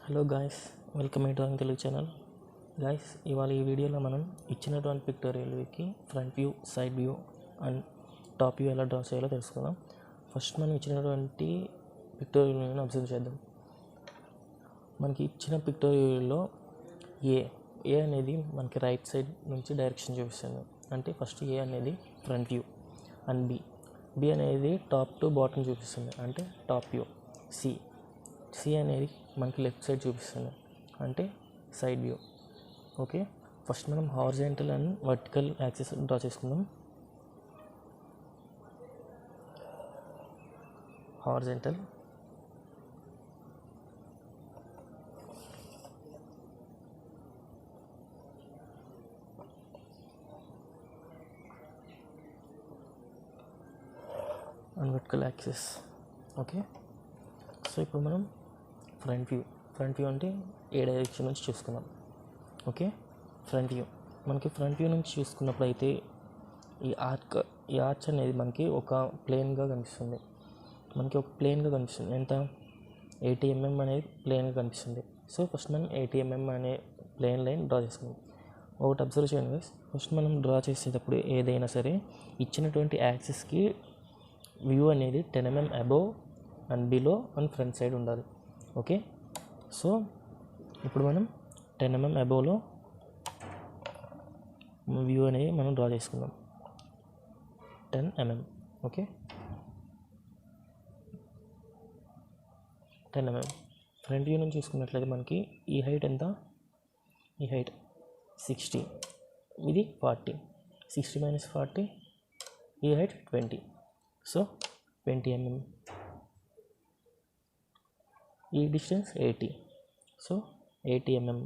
Hello guys, welcome to Telugu channel. Guys, ఇవాళ ఈ వీడియోలో మనం ఇచ్చినటువంటి పిక్టోరియల్కి front view, side view and top view ఎలా డ్రా చేయాలో తెలుసుకుందాం. ఫస్ట్ మనం ఇచ్చినటువంటి పిక్టోరియల్ని అబ్జర్వ్ చేద్దాం. మనకి ఇచ్చిన పిక్టోరియల్లో ఏ అనేది మనకి రైట్ సైడ్ నుంచి డైరెక్షన్ చూపిస్తుంది. అంటే ఫస్ట్ ఏ అనేది ఫ్రంట్ వ్యూ అండ్ బి అనేది టాప్ టు బాటమ్ చూపిస్తుంది, అంటే టాప్ వ్యూ. సి అనేది మనకి లెఫ్ట్ సైడ్ చూపిస్తుంది, అంటే సైడ్ వ్యూ. ఓకే, ఫస్ట్ మనం horizontal and vertical axis draw చేసుకుందాం. Horizontal and vertical axis. Okay, so ఇప్పుడు మనం ఫ్రంట్ వ్యూ అంటే ఏ డైరెక్షన్ నుంచి చూసుకుందాం. ఓకే, ఫ్రంట్ వ్యూ మనకి ఫ్రంట్ వ్యూ నుంచి చూసుకున్నప్పుడు అయితే ఈ ఆర్చ్ అనేది మనకి ఒక ప్లేన్గా కనిపిస్తుంది. ఎంత 80 mm అనేది ప్లేన్గా కనిపిస్తుంది. సో ఫస్ట్ మనం 80 mm అనే ప్లేన్ లైన్ డ్రా చేసుకుందాం. ఒకటి అబ్జర్వ్ చేయండి గైస్, ఫస్ట్ మనం డ్రా చేసేటప్పుడు ఏదైనా సరే ఇచ్చినటువంటి యాక్సిస్కి వ్యూ అనేది 10 mm above and below and front side ఉండాలి. ఓకే, సో ఇప్పుడు మనం 10 mm అబోవ్లో వ్యూ అనేది మనం డ్రా చేసుకుందాం. 10 mm. Okay, 10 mm front view నుంచి చూసుకున్నట్లయితే మనకి ఈ హైట్ ఎంత? ఈ హైట్ 60, ఇది 40. 60 - 40, ఈ హైట్ 20. So 20 mm. ఈ distance 80, so 80 mm.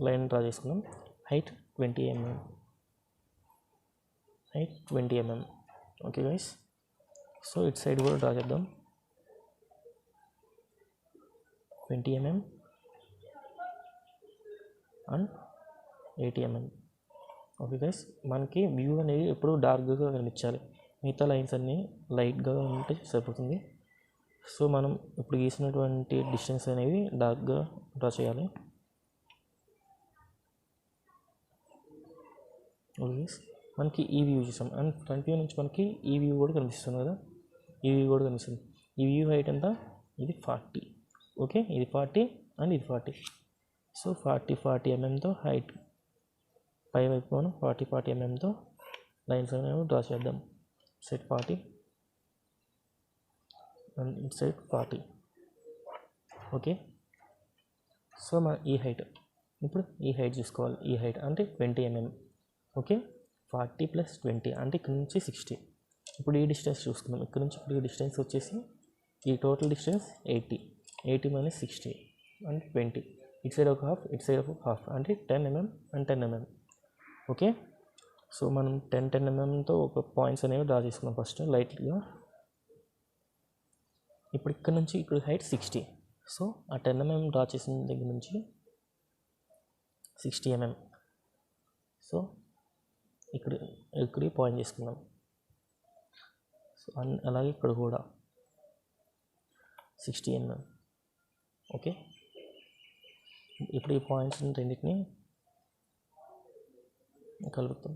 Line draw చేసుకుందాం. Height 20 mm. Okay guys, so ఇటు సైడ్ కూడా డ్రా చేద్దాం. 20 mm and 80 mm. Okay guys, మనకి వ్యూ అనేది ఎప్పుడు డార్క్గా కనిపించాలి, మిగతా లైన్స్ అన్నీ లైట్గా ఉంటే సరిపోతుంది. సో మనం ఇప్పుడు గీసినటువంటి డిస్టెన్స్ అనేవి డార్క్గా డ్రా చేయాలి. ఓకే గైస్, మనకి ఈ వ్యూ చూసాం అండ్ ఫ్రంట్ వ్యూ నుంచి మనకి ఈ వ్యూ కూడా కనిపిస్తుంది కదా, ఈ వ్యూ హైట్ ఎంత? ఇది 40. ఓకే, ఇది 40 అండ్ ఇది 40. సో 40 mmతో హైట్ పై వైపు మనం 40 mmతో లైన్స్ అనేవి డ్రా చేద్దాం. సైడ్ 40 అండ్ ఇటు సైడ్ 40. ఓకే, సో మన ఈ హైట్, ఇప్పుడు ఈ హైట్ చూసుకోవాలి. ఈ హైట్ అంటే 20 mm. ఓకే, 40 + 20 అంటే ఇక్కడ నుంచి 60. ఇప్పుడు ఈ డిస్టెన్స్ చూసుకుందాం. ఇక్కడ నుంచి ఇప్పుడు ఈ డిస్టెన్స్ వచ్చేసి ఈ టోటల్ డిస్టెన్స్ 80 - 60 అంటే 20. ఇటు సైడ్ ఒక హాఫ్, ఇటు సైడ్ ఒక హాఫ్, అంటే 10 mm and 10 mm. Okay, so మనం 10 mmతో ఒక పాయింట్స్ అనేవి డ్రా చేసుకున్నాం ఫస్ట్ లైట్గా. ఇప్పుడు ఇక్కడ నుంచి ఇక్కడ హైట్ 60. సో ఆ 10 mm డ్రా చేసిన దగ్గర నుంచి 60 mm. సో ఇక్కడ పాయింట్ చేసుకుందాం. సో అలాగే ఇక్కడ కూడా 60 mm. ఓకే, ఇప్పుడు ఈ పాయింట్స్ రెండింటిని కలుపుతాం.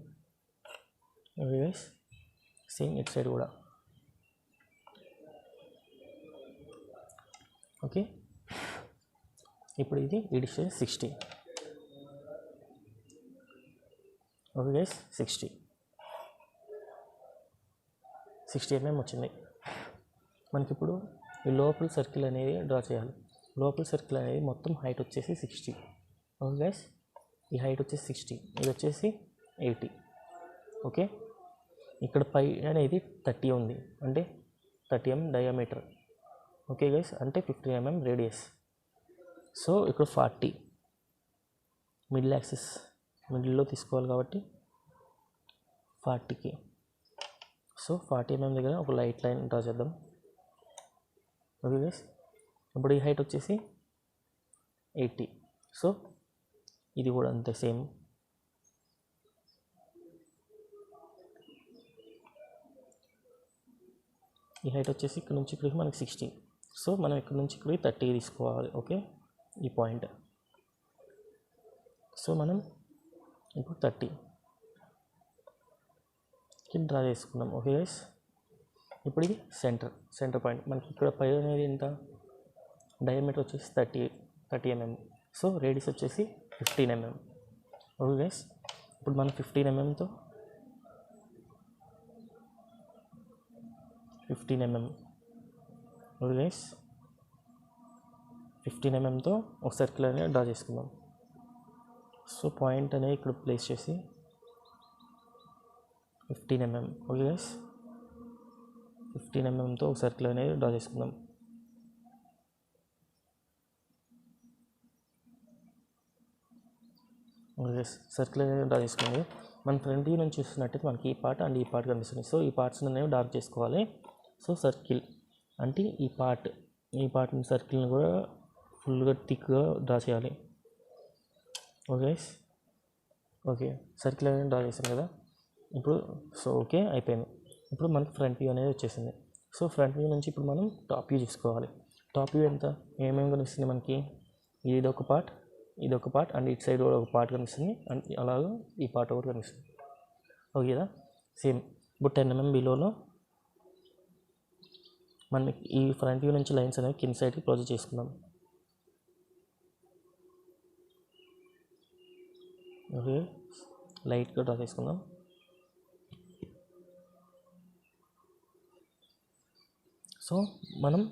ఓకే గైస్, సేమ్ ఇటు సైడ్ కూడా. ఓకే, ఇప్పుడు ఈ డిస్టెన్స్ 60. ఓకే గైస్, 60 mm వచ్చింది. మనకి ఇప్పుడు ఈ లోపల సర్కిల్ అనేది డ్రా చేయాలి. లోపల సర్కిల్ అనేది మొత్తం హైట్ వచ్చేసి 60. ఓకే గైస్, ఈ హైట్ వచ్చేసి 60, ఇది వచ్చేసి 80. ఓకే, ఇక్కడ పై అనేది 30 ఉంది, అంటే 30 mm డయామీటర్. ఓకే గైస్, అంటే 15 mm రేడియస్. సో ఇక్కడ 40 మిడిల్ యాక్సిస్, మిడిల్లో తీసుకోవాలి కాబట్టి 40కి. సో 40 mm దగ్గర ఒక లైట్ లైన్ డ్రా చేద్దాం. ఓకే గైస్, ఇప్పుడు ఈ హైట్ వచ్చేసి 80. సో ఇది కూడా అంతే సేమ్. ఈ హైట్ వచ్చేసి ఇక్కడ నుంచి ఇక్కడికి మనకి 60. సో మనం ఇక్కడ నుంచి ఇక్కడికి 30 తీసుకోవాలి. ఓకే, ఈ పాయింట్. సో మనం ఇప్పుడు 30 డ్రా చేసుకున్నాం. ఓకే గైస్, ఇప్పుడు ఇది సెంటర్ పాయింట్. మనకి ఇక్కడ పై అనేది ఎంత, డయామీటర్ వచ్చేసి 30 mm. సో రేడియస్ వచ్చేసి 15 mm. ఓకే గైస్, ఇప్పుడు మనం 15 mmతో 15 mm. ఓకే గైస్, 15 mmతో ఒక సర్కిల్ అనేది డ్రా చేసుకుందాం. సో పాయింట్ అనేది ఇక్కడ ప్లేస్ చేసి 15 mm. ఓకే గైస్, 15 mmతో ఒక సర్కిల్ అనేది డ్రా చేసుకుందాం. ఓకే గైస్, సర్కిల్ అనేది డ్రా చేసుకుంది. మన ఫ్రంట్ వ్యూ నుంచి చూస్తున్నట్టయితే మనకి ఈ పార్ట్ అండ్ ఈ పార్ట్ కనిపిస్తుంది. సో ఈ పార్ట్స్ అనేవి డార్క్ చేసుకోవాలి. సో సర్కిల్ అంటే ఈ పార్ట్ సర్కిల్ని కూడా ఫుల్గా థిక్గా డ్రా చేయాలి. ఓకే గైస్, ఓకే సర్కిల్ అనేది డ్రా చేసాం కదా ఇప్పుడు. సో ఓకే అయిపోయింది. ఇప్పుడు మనకి ఫ్రంట్ వ్యూ అనేది వచ్చేసింది. సో ఫ్రంట్ వ్యూ నుంచి ఇప్పుడు మనం టాప్ వ్యూ చూసుకోవాలి. టాప్ వ్యూ ఎంత, ఏమేమి కనిపిస్తుంది మనకి, ఇదొక పార్ట్ అండ్ ఇటు సైడ్ కూడా ఒక పార్ట్ కనిపిస్తుంది అండ్ అలాగే ఈ పార్ట్ ఒకటి కనిపిస్తుంది. ఓకే కదా, సేమ్. ఇప్పుడు 10 mm బిలోలో మనకి ఈ ఫ్రంట్ వ్యూ నుంచి లైన్స్ అనేవి కింద సైడ్కి ప్రొజెక్ట్ చేసుకుందాం. ఓకే, లైట్గా డ్రా చేసుకుందాం. సో మనం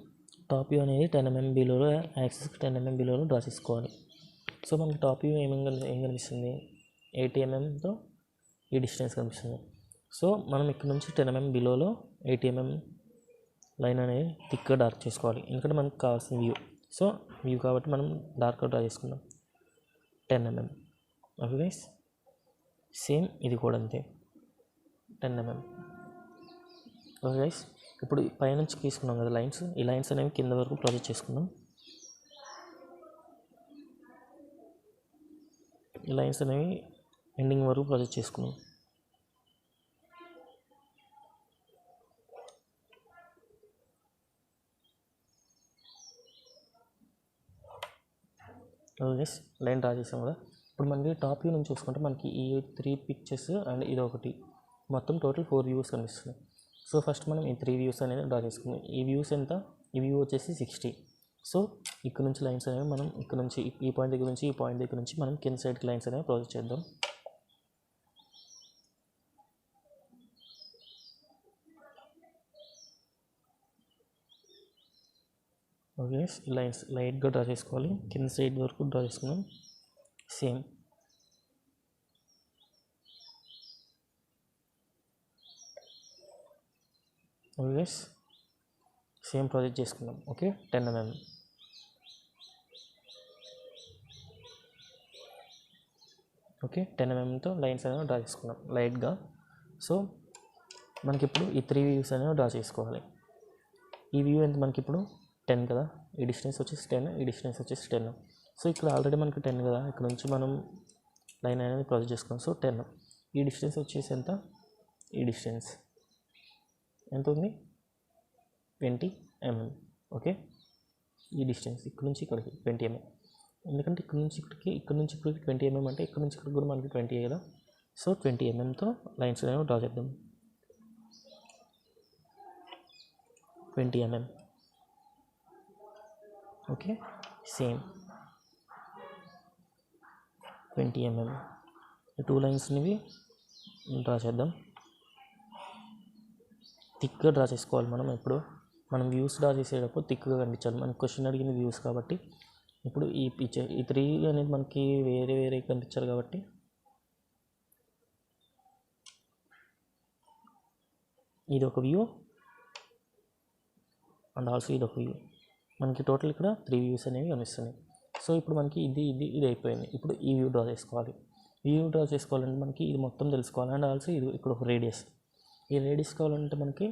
టాప్ వ్యూ అనేది 10 mm బిలోలో, యాక్సిస్కి 10 mm బిలోలో డ్రా చేసుకోవాలి. సో మనకి టాప్ వ్యూ ఏం కనిపిస్తుంది, 80 mmతో ఈ డిస్టెన్స్ కనిపిస్తుంది. సో మనం ఇక్కడ నుంచి 10 mm బిలోలో 80 mm లైన్ అనేది థిక్గా డార్క్ చేసుకోవాలి, ఎందుకంటే మనకు కావాల్సిన వ్యూ. వ్యూ కాబట్టి మనం డార్క్గా డ్రా చేసుకుందాం 10 mm. ఓకే గైస్, సేమ్ ఇది కూడా అంతే 10 mm. ఓకే గైస్, ఇప్పుడు పైనుంచి తీసుకున్నాం కదా లైన్స్, ఈ లైన్స్ అనేవి కింద వరకు ప్రొజెక్ట్ చేసుకుందాం. ఈ లైన్స్ అనేవి ఎండింగ్ వరకు ప్రొజెక్ట్ చేసుకున్నాం. ఓకే గైస్, లైన్ డ్రా చేసాం కదా. ఇప్పుడు మనకి టాప్ వ్యూ నుంచి చూసుకుంటే మనకి ఈ 3 పిక్చర్స్ అండ్ ఇది ఒకటి, మొత్తం టోటల్ 4 వ్యూస్ కనిపిస్తున్నాయి. సో ఫస్ట్ మనం ఈ 3 వ్యూస్ అనేది డ్రా చేసుకుందాం. ఈ వ్యూస్ ఎంత, ఈ వ్యూ వచ్చేసి 60. సో ఇక్కడ నుంచి లైన్స్ అనేవి మనం ఇక్కడ నుంచి ఈ పాయింట్ దగ్గర నుంచి ఈ పాయింట్ దగ్గర నుంచి మనం కింద సైడ్కి లైన్స్ అనేవి ప్రొజెక్ట్ చేద్దాం. ఓకే, లైన్స్ లైట్గా డ్రా చేసుకోవాలి, కింద సైడ్ వరకు డ్రా చేసుకున్నాం. సేమ్ ఓకే, సేమ్ ప్రాజెక్ట్ చేసుకుందాం. Okay, 10 mm. ఓకే, 10 mmతో లైన్స్ అనేవి డ్రా చేసుకున్నాం లైట్గా. సో మనకి ఇప్పుడు ఈ 3 వ్యూస్ అనేవి డ్రా చేసుకోవాలి. ఈ వ్యూ ఎంత మనకి ఇప్పుడు 10 కదా, ఈ డిస్టెన్స్ వచ్చేసి 10, ఈ డిస్టెన్స్ వచ్చేసి 10. సో ఇక్కడ ఆల్రెడీ మనకి 10 కదా, ఇక్కడ నుంచి మనం లైన్ అనేది ప్రాజెక్ట్ చేసుకున్నాం. సో 10. ఈ డిస్టెన్స్ వచ్చేసి ఎంత, ఈ డిస్టెన్స్ ఎంత ఉంది, 20 mm. ఓకే, ఈ డిస్టెన్స్ ఇక్కడ నుంచి ఇక్కడికి 20 mm. ఎందుకంటే ఇక్కడ నుంచి ఇక్కడికి 20 mm అంటే ఇక్కడ నుంచి ఇక్కడికి కూడా మనకి 20 కదా. సో 20 mmతో లైన్స్ అనేవి డ్రా చేద్దాం. 20 mm. Okay, same 20 mm. ఈ 2 లైన్స్ని డ్రా చేద్దాం. థిక్గా డ్రా చేసుకోవాలి మనం. ఎప్పుడు మనం వ్యూస్ డ్రా చేసేటప్పుడు థిక్గా కనిపించాలి. మనకి క్వశ్చన్ అడిగిన వ్యూస్ కాబట్టి ఇప్పుడు ఈ 3 అనేది మనకి వేరే కనిపించాలి కాబట్టి ఇది ఒక వ్యూ అండ్ ఆల్సో ఇది ఒక వ్యూ. మనకి టోటల్ ఇక్కడ 3 వ్యూస్ అనేవి కనిపిస్తున్నాయి. సో ఇప్పుడు మనకి ఇది అయిపోయింది. ఇప్పుడు ఈ వ్యూ డ్రా చేసుకోవాలి. ఈ వ్యూ డ్రా చేసుకోవాలంటే మనకి ఇది మొత్తం తెలుసుకోవాలి అండ్ ఆల్సో ఇది ఇక్కడ ఒక రేడియస్. ఈ రేడియస్ కావాలంటే మనకి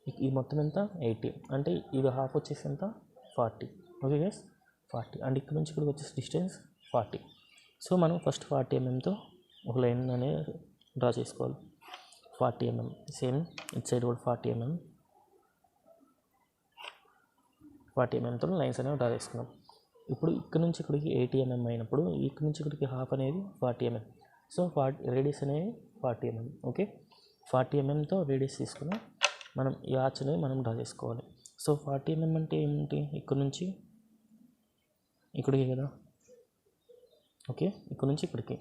ఇది మొత్తం ఎంత, 80. అంటే ఇది హాఫ్ వచ్చేసి ఎంత, 40. Okay guys, 40. అండ్ ఇక్కడ నుంచి ఇక్కడికి వచ్చేసి డిస్టెన్స్ 40. సో మనం ఫస్ట్ 40 ఎంఎంతో ఒక లైన్ అనేది డ్రా చేసుకోవాలి. 40 ఎంఎం, సేమ్ ఇట్ సైడ్ కూడా 40 ఎంఎం, 40 ఎంఎంతో లైన్స్ అనేవి డ్రా చేసుకున్నాం. ఇప్పుడు ఇక్కడ నుంచి ఇక్కడికి 80 ఎంఎం అయినప్పుడు ఇక్కడ నుంచి ఇక్కడికి హాఫ్ అనేది 40 ఎంఎం. సో రేడియస్ అనేది 40 ఎంఎం. ఓకే, 40 ఎంఎంతో రేడియస్ తీసుకుని మనం ఈ ఆర్చ్ అనేది మనం డ్రా చేసుకోవాలి. సో 40 ఎంఎం అంటే ఏంటి, ఇక్కడ నుంచి ఇక్కడికి కదా. ఓకే, ఇక్కడ నుంచి ఇక్కడికి.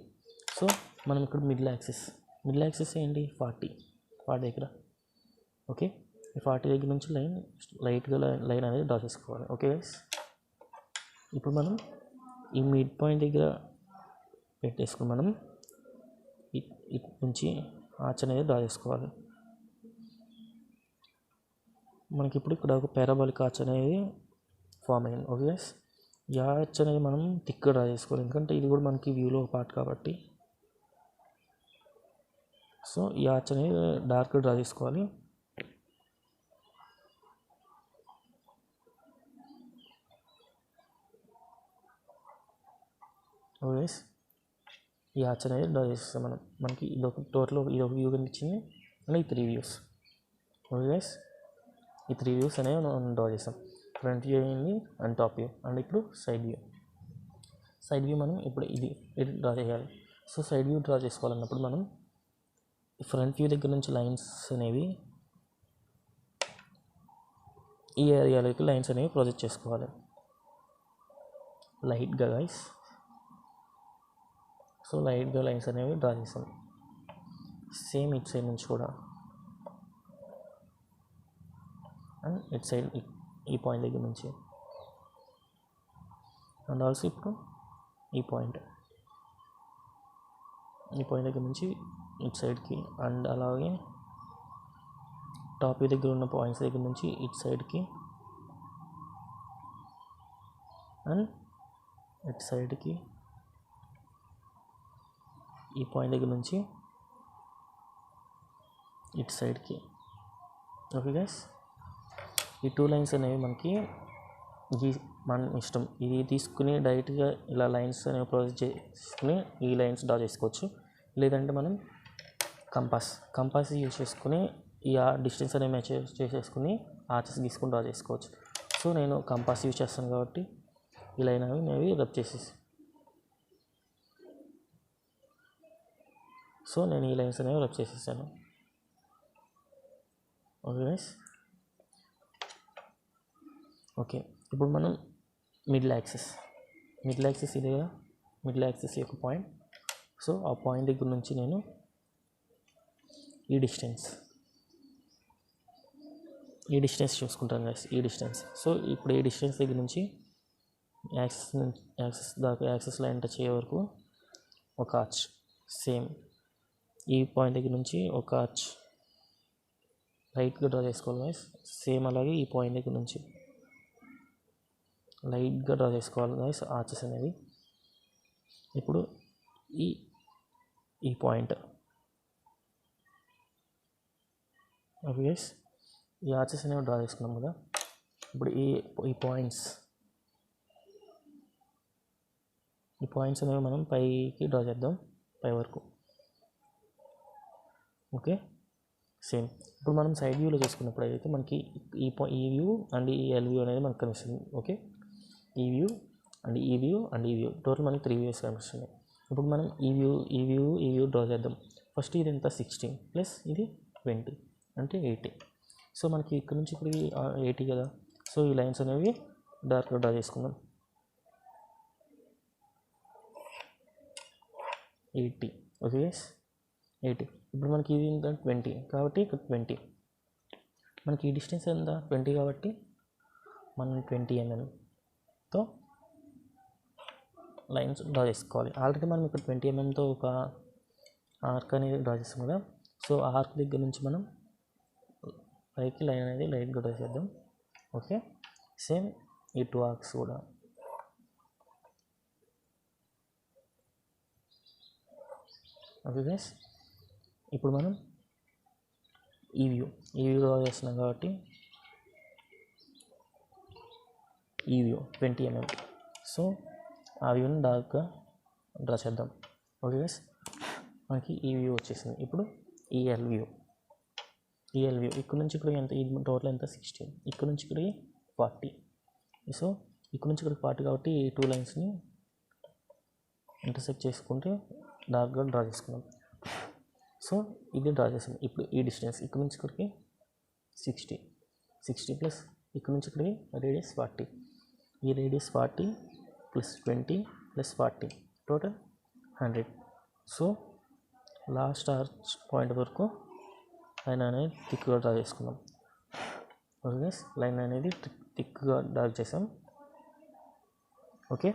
సో మనం ఇక్కడ మిడిల్ యాక్సిస్ ఏంటి 40 దగ్గర. ఓకే, ఈ 40 దగ్గర నుంచి లైట్గా లైన్ అనేది డ్రా చేసుకోవాలి. ఓకే గైస్, ఇప్పుడు మనం ఈ మిడ్ పాయింట్ దగ్గర పెట్టేసుకుని మనం ఇటు నుంచి ఆర్చ్ అనేది డ్రా చేసుకోవాలి. మనకి ఇప్పుడు ఇక్కడ ఒక పారాబోలిక్ ఆర్చ్ అనేది ఫామ్ అయింది. ఓకే గైస్, ఈ ఆర్చ్ అనేది మనం థిక్గా డ్రా చేసుకోవాలి, ఎందుకంటే ఇది కూడా మనకి వ్యూలో పార్ట్ కాబట్టి. సో ఈ ఆర్చ్ అనేది డార్క్గా డ్రా చేసుకోవాలి. ఓకే గైస్, ఈ ఆర్చ్ అనేది డ్రా చేస్తాం మనం. మనకి ఇదొక టోటల్ ఇదొక వ్యూ కనిపించింది అండ్ ఈ 3 వ్యూస్. ఓకే గైస్, ఈ 3 వ్యూస్ అనేవి మనం డ్రా చేస్తాం. ఫ్రంట్ వ్యూ అయింది అండ్ టాప్ వ్యూ, అండ్ ఇప్పుడు సైడ్ వ్యూ మనం ఇప్పుడు ఇది డ్రా చేయాలి. సో సైడ్ వ్యూ డ్రా చేసుకోవాలన్నప్పుడు మనం ఫ్రంట్ వ్యూ దగ్గర నుంచి లైన్స్ అనేవి ఈ ఏరియాలోకి లైన్స్ అనేవి ప్రొజెక్ట్ చేసుకోవాలి లైట్గా గైస్. సో లైట్గా లైన్స్ అనేవి డ్రా చేస్తాం. సేమ్ ఇట్ సైడ్ నుంచి కూడా, అండ్ ఇట్ సైడ్ ఈ పాయింట్ దగ్గర నుంచి, అండ్ ఆల్సో ఇప్పుడు ఈ పాయింట్ దగ్గర నుంచి ఇట్ సైడ్కి, అండ్ అలాగే టాప్ దగ్గర ఉన్న పాయింట్స్ దగ్గర నుంచి ఇట్ సైడ్కి అండ్ ఇట్ సైడ్కి, ఈ పాయింట్ దగ్గర నుంచి ఇట్ సైడ్కి. ఓకే గైస్, ఈ 2 లైన్స్ అనేవి మనకి మన ఇష్టం. ఇది తీసుకుని డైరెక్ట్గా ఇలా లైన్స్ అనేవి ప్రొజెక్ట్ చేసుకుని ఈ లైన్స్ డ్రా చేసుకోవచ్చు, లేదంటే మనం కంపాస్ యూజ్ చేసుకుని ఈ డిస్టెన్స్ అనేవి మెజర్ చేసేసుకుని ఆర్చెస్ గీసుకుని డ్రా చేసుకోవచ్చు. సో నేను కంపాస్ యూజ్ చేస్తాను కాబట్టి ఈ లైన్ అనేవి రబ్ చేసేసి, సో నేను ఈ లైన్స్ అనేవి రబ్ చేసేసాను. ఓకే గైస్, ఓకే, ఇప్పుడు మనం మిడిల్ యాక్సిస్ ఇది కదా, మిడిల్ యాక్సిస్ యొక్క పాయింట్. సో ఆ పాయింట్ దగ్గర నుంచి నేను ఈ డిస్టెన్స్ చూసుకుంటాను గైస్, ఈ డిస్టెన్స్. సో ఇప్పుడు ఈ డిస్టెన్స్ దగ్గర నుంచి యాక్సిస్ లైన్ టచ్ అయ్యే వరకు ఒక ఆర్చ్, సేమ్ ఈ పాయింట్ దగ్గర నుంచి ఒక ఆర్చ్ లైట్గా డ్రా చేసుకోవాలి గైస్. సేమ్ అలాగే ఈ పాయింట్ దగ్గర నుంచి లైట్గా డ్రా చేసుకోవాలి గైస్ ఆర్చెస్ అనేది. ఇప్పుడు ఈ పాయింట్, ఓకే గైస్, ఈ ఆర్చెస్ అనేవి డ్రా చేసుకున్నాం కదా. ఇప్పుడు ఈ పాయింట్స్ అనేవి మనం పైకి డ్రా చేద్దాం, పై వరకు. ఓకే, సేమ్ ఇప్పుడు మనం సైడ్ వ్యూలో చూసుకున్నప్పుడు అయితే మనకి ఈ వ్యూ అండ్ ఈ ఎల్ వ్యూ అనేది మనకు కనిపిస్తుంది. ఓకే, ఈ వ్యూ అండ్ ఈ వ్యూ టోటల్ మనకి 3 వ్యూస్ కనిపిస్తుంది. ఇప్పుడు మనం ఈ వ్యూ డ్రా చేద్దాం. ఫస్ట్ ఇది ఎంత 16 ప్లస్ ఇది 20 అంటే 80. సో మనకి ఇక్కడ నుంచి ఇప్పుడు 80 కదా. సో ఈ లైన్స్ అనేవి డార్క్గా డ్రా చేసుకుందాం. 80. Okay guys, 80. ఇప్పుడు మనకి ఇది ఎంత 20 కాబట్టి ఇక్కడ 20. మనకి ఈ డిస్టెన్స్ ఎంత 20 కాబట్టి మనం 20 ఎంఎంతో లైన్స్ డ్రా చేసుకోవాలి. ఆల్రెడీ మనం ఇక్కడ 20 ఎంఎంతో ఒక ఆర్క్ అనేది డ్రా చేస్తాం కదా. సో ఆర్క్ దగ్గర నుంచి మనం పైకి లైన్ అనేది లైట్గా డ్రా చేద్దాం. ఓకే, సేమ్ ఈ 2 ఆర్క్స్ కూడా. ఓకే గైస్, ఇప్పుడు మనం ఈ వ్యూ డ్రా చేస్తున్నాం కాబట్టి ఈ వ్యూ 20 ఎంఎం. సో ఆ వ్యూని డార్క్గా డ్రా చేద్దాం. ఓకే గైస్, మనకి ఈ వ్యూ వచ్చేసింది. ఇప్పుడు ఈఎల్ వ్యూ ఇక్కడ నుంచి ఇక్కడ ఎంత, ఇది టోటల్ ఎంత 16, ఇక్కడ నుంచి ఇక్కడికి 40. సో ఇక్కడ నుంచి ఇక్కడికి 40 కాబట్టి ఈ 2 లైన్స్ని ఇంటర్సెక్ట్ చేసుకుంటే డార్క్గా డ్రా చేసుకుందాం. సో ఇది డ్రా చేసాం. ఇప్పుడు ఈ డిస్టెన్స్ ఇక్కడ నుంచి ఇక్కడికి 60 ప్లస్ ఇక్కడ నుంచి ఇక్కడికి రేడియస్ 40. ఈ radius 40 plus 20 plus 40 total 100. So last arch point వరకు లైన్ అనేది థిక్గా డ్రా చేసుకుందాం. ఓకే, లైన్ అనేది థిక్గా డ్రా చేసాం. ఓకే,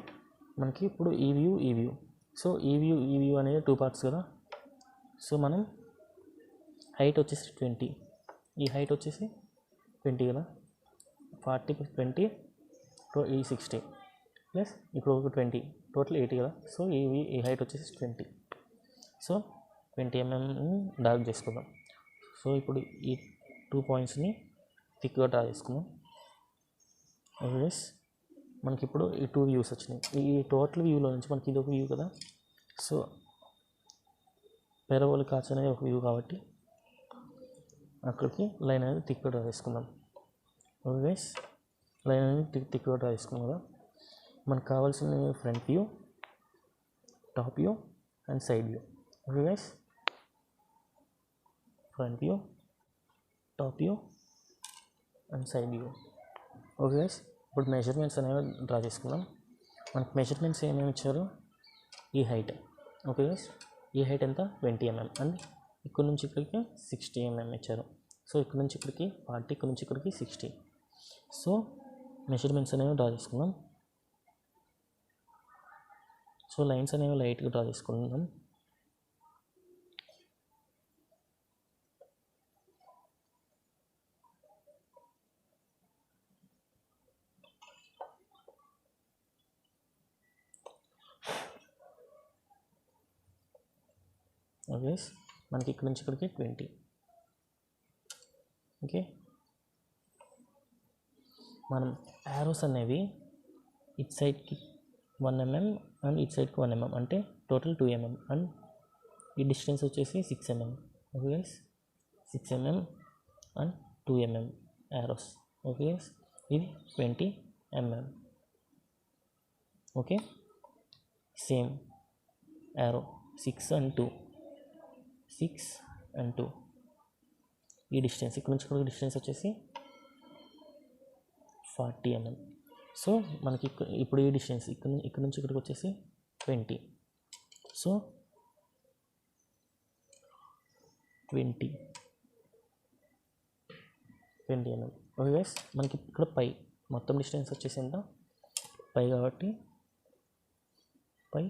మనకి ఇప్పుడు ఈ వ్యూ. సో ఈ వ్యూ అనేది 2 పార్ట్స్ కదా. సో మనం హైట్ వచ్చేసి 20, ఈ హైట్ వచ్చేసి 20 కదా. 40 ప్లస్ 20 ఈ 60 ప్లస్ ఇప్పుడు ఒక 20 టోటల్ 80 కదా. సో ఈ హైట్ వచ్చేసి 20. సో 20 mm డార్క్ చేసుకుందాం. సో ఇప్పుడు ఈ 2 పాయింట్స్ని థిక్గా డ్రా చేసుకుందాం. ఓకే, మనకి ఇప్పుడు ఈ 2 వ్యూస్ వచ్చినాయి. ఈ టోటల్ వ్యూలో నుంచి మనకి ఇది ఒక వ్యూ కదా. సో పారాబోలిక్ ఆర్చ్ అనేది ఒక వ్యూ కాబట్టి అక్కడికి లైన్ అనేది థిక్గా డ్రా చేసుకుందాం. ఓకే, లైన్ అనేది థిక్గా డ్రా చేసుకున్నాం కదా. మనకు కావాల్సిన front view, top view and side view. Okay guys, front view, top view and side view. Okay guys, ఇప్పుడు మెజర్మెంట్స్ అనేవి డ్రా చేసుకుందాం. మనకి మెజర్మెంట్స్ ఏమేమి ఇచ్చారు, ఈ హైట్. ఓకే గైస్, ఈ హైట్ ఎంత 20 mm అండ్ ఇక్కడ నుంచి ఇక్కడికి 60 mm ఇచ్చారు. సో ఇక్కడ నుంచి ఇక్కడికి 40, ఇక్కడ నుంచి ఇక్కడికి 60. సో మెజర్మెంట్స్ అనేవి డ్రా చేసుకుందాం. సో లైన్స్ అనేవి లైట్గా డ్రా చేసుకుందాం. ఓకే, మనకి ఇక్కడ నుంచి ఇక్కడికి 20. ఓకే, మనం యారోస్ అనేవి ఇట్ సైడ్కి 1 mm అండ్ ఇట్ సైడ్కి 1 mm అంటే టోటల్ 2 mm అండ్ ఈ డిస్టెన్స్ వచ్చేసి 6 mm. Okay guys, 6 mm and 2 mm arrows. Okay guys, ఇది 20 mm. Okay, same arrow 6 and 2 ఈ డిస్టెన్స్ ఇక్కడ నుంచి ఇక్కడికి డిస్టెన్స్ వచ్చేసి 40 mm. సో మనకి ఇప్పుడు ఈ డిస్టెన్స్ ఇక్కడ నుంచి ఇక్కడికి వచ్చేసి 20. So 20 mm. ఓకే గైస్, మనకి ఇక్కడ పై మొత్తం డిస్టెన్స్ వచ్చేసి ఎంత, పై కాబట్టి పై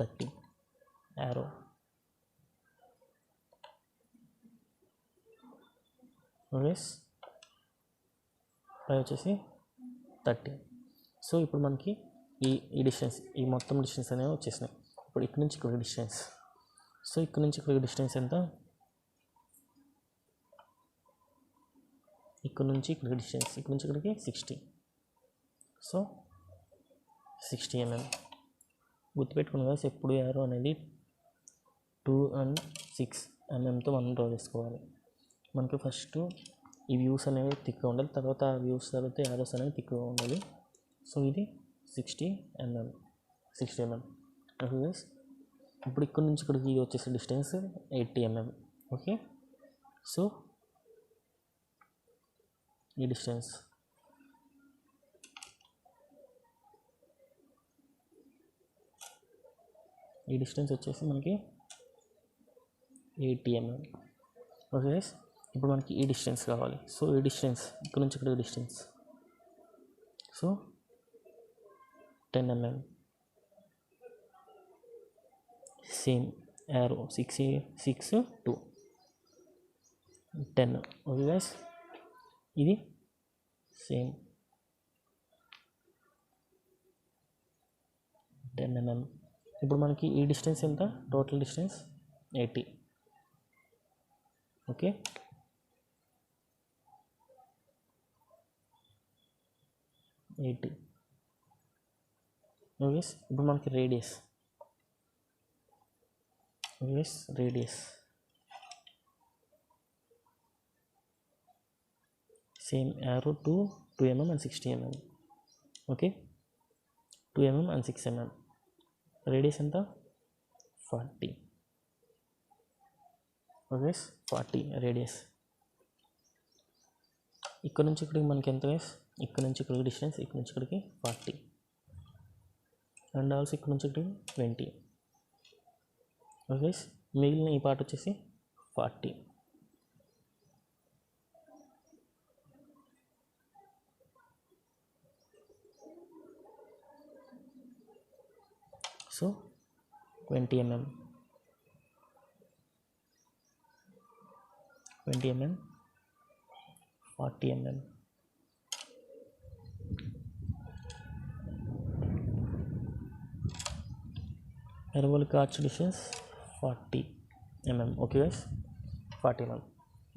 30 యారో. ఓకే, పై వచ్చేసి 30. సో ఇప్పుడు మనకి ఈ డిస్టెన్స్, ఈ మొత్తం డిస్టెన్స్ అనేవి వచ్చేసినాయి. ఇప్పుడు ఇక్కడ నుంచి ఇక్కడ డిస్టెన్స్. సో ఇక్కడ నుంచి ఇక్కడ డిస్టెన్స్ ఎంత, ఇక్కడ నుంచి ఇక్కడ డిస్టెన్స్, ఇక్కడ నుంచి ఇక్కడికి 60. So 60 mm. గుర్తుపెట్టుకుని కదా, ఎప్పుడు యారో అనేది 2 and 6 mmతో మనం డ్రా చేసుకోవాలి. మనకి ఫస్ట్ ఈ వ్యూస్ అనేవి థిక్గా ఉండాలి, తర్వాత వ్యూస్ తర్వాత యారోస్ అనేవి థిక్గా ఉండాలి. సో ఇది 60 mm. ఓకే గైస్, ఇప్పుడు ఇక్కడ నుంచి ఇక్కడికి ఇది వచ్చేసి డిస్టెన్స్ 80 mm. ఓకే, సో ఈ డిస్టెన్స్ వచ్చేసి మనకి 80 mm. ఓకే గైస్, ఇప్పుడు మనకి ఈ డిస్టెన్స్ కావాలి. సో ఈ డిస్టెన్స్ ఇక్కడ నుంచి ఇక్కడ distance, so 10 mm. Same arrow 6 2 10. Okay guys, ఇది సేమ్ 10 mm. ఇప్పుడు మనకి ఈ డిస్టెన్స్ ఎంత, టోటల్ డిస్టెన్స్ 80. ఓకే, ఓకే, ఇప్పుడు మనకి radius yes radius, same arrow to 2 mm and 60 mm. okay, 2 mm and 6 mm. radius ఎంత 40. Okay 40 radius. ఇక్కడ నుంచి ఇక్కడికి మనకి ఎంత గైస్, ఇక్కడ నుంచి ఇక్కడికి డిస్టెన్స్, ఇక్కడ నుంచి ఇక్కడికి 40 అండ్ ఆల్సో ఇక్కడ నుంచి ఇక్కడికి 20. ఓకే మిగిలిన ఈ పార్ట్ వచ్చేసి 40. So 20 mm, 20 mm, 40 mm. parabolic arch distance 40 mm. Okay guys 40 mm.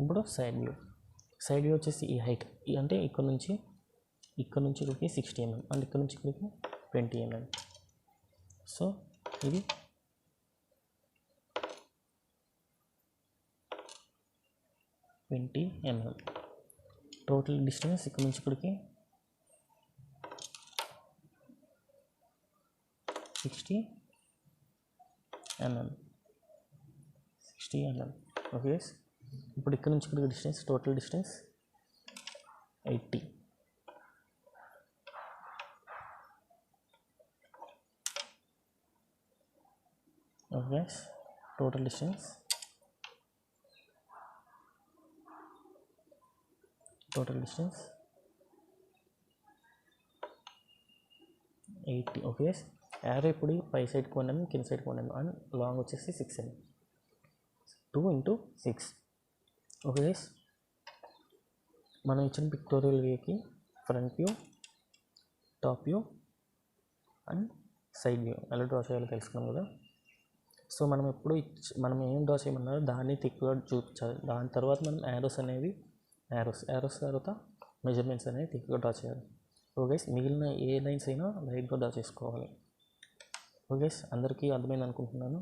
ఇప్పుడు సైడ్ వ్యూ. సైడ్ వ్యూ వచ్చేసి ఈ హైట్ అంటే ఇక్కడ నుంచి ఇక్కడికి 60 mm అండ్ ఇక్కడ నుంచి ఇక్కడికి 20 mm. సో ఇది 20 mm. టోటల్ డిస్టెన్స్ ఇక్కడ నుంచి ఇక్కడికి 60 mm. ఓకే ఇప్పుడు ఇక్కడ నుంచి ఇక్కడికి distance, total distance 80. Okay total distance 80. Okay arrow ఇప్పుడు పై సైడ్ కొన్నాము, కింద సైడ్ కొన్నాము అండ్ లాంగ్ వచ్చేసి 6 mm. 2 into 6. ఓకే గైస్ మనం ఇచ్చిన పిక్టోరియల్ వేకి front view, top view and side view ఎలా డ్రా చేయాలో తెలుసుకున్నాం కదా. సో మనం ఎప్పుడు మనం ఏం డ్రా చేయమన్నారో దాన్ని థిక్గా చూపించాలి. దాని తర్వాత మనం యారోస్ తర్వాత మెజర్మెంట్స్ అనేవి థిక్గా డ్రా చేయాలి. ఓకే మిగిలిన ఏ లైన్స్ అయినా లైట్గా డ్రా చేసుకోవాలి. ఓకే అందరికీ అర్థమైంది అనుకుంటున్నాను.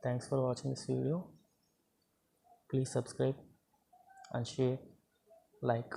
Thanks for watching this video. Please subscribe and share, like.